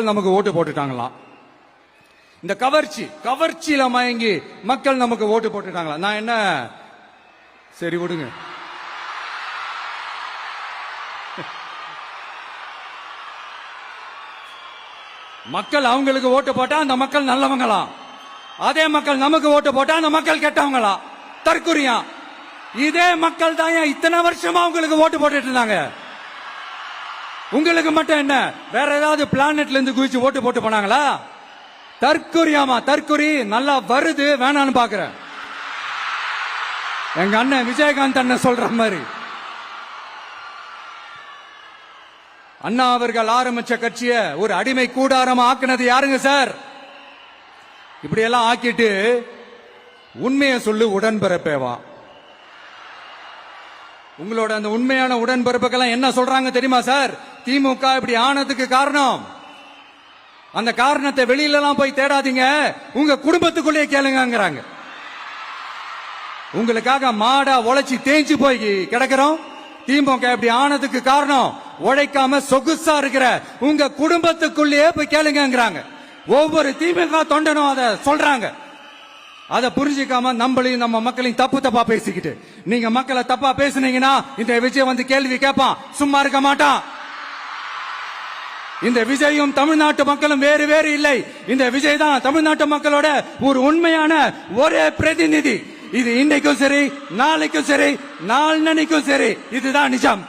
மக்கள் நமக்கு ஓட்டு போட்டுட்டாங்களாம். இந்த கவர்ச்சியில மயங்கி மக்கள் நமக்கு ஓட்டு போட்டுட்டாங்களா? நான் என்ன சரி விடுங்க. மக்கள் அவங்களுக்கு ஓட்டு போட்டா அந்த மக்கள் நல்லவங்களா, அதே மக்கள் நமக்கு ஓட்டு போட்டா அந்த மக்கள் கெட்டவங்களா? தற்குறியா? இதே மக்கள் தான் இத்தனை வருஷமா உங்களுக்கு ஓட்டு போட்டுட்டு இருந்தாங்க. உங்களுக்கு மட்டும் என்ன வேற ஏதாவது பிளானட்ல இருந்து குதிச்சு ஓட்டு போட்டு போனாங்களா? தற்குறியாமா? தற்குறி நல்லா வருது, வேணான்னு பாக்குறேன். எங்க அண்ணன் விஜயகாந்த் அண்ணன் சொல்ற மாதிரி அண்ணா அவர்கள் ஆரம்பிச்ச கட்சிய ஒரு அடிமை கூடாரமா ஆக்குனது யாருங்க சார்? இப்படி எல்லாம் ஆக்கிட்டு உண்மையை சொல்லு உடன்பிறப்பேவா. உங்களோட அந்த உண்மையான உடன்பிறப்புக்கெல்லாம் என்ன சொல்றாங்க தெரியுமா சார்? திமுக இப்படி ஆனதுக்கு காரணம், அந்த காரணத்தை வெளியில எல்லாம் போய் தேடாதீங்க, உங்க குடும்பத்துக்குள்ளே கேளுங்கிறாங்க. உங்களுக்காக மாடா உழைச்சி தேஞ்சு போய் கிடக்கிறோம். திமுக இப்படி ஆனதுக்கு காரணம் உழைக்காம சொகுசா இருக்கிற உங்க குடும்பத்துக்குள்ளேயே போய் கேளுங்கிறாங்க. ஒவ்வொரு திமுக தொண்டனும் அதை சொல்றாங்க. அதை புரிஞ்சிக்காம நம்மளையும் நம்ம மக்களையும் தப்பா பேசிக்கிட்டு, நீங்க மக்களை தப்பா பேசுனீங்கன்னா இந்த விஜய் வந்து கேள்வி கேட்பான், சும்மா இருக்க மாட்டான். இந்த விஜயும் தமிழ்நாட்டு மக்களும் வேறு வேறு இல்லை. இந்த விஜய் தான் தமிழ்நாட்டு மக்களோட ஒரு உண்மையான ஒரே பிரதிநிதி. இது இன்னைக்கும் சரி, நாளைக்கும் சரி, நாளன்னைக்கும் சரி, இதுதான் நிஜம்.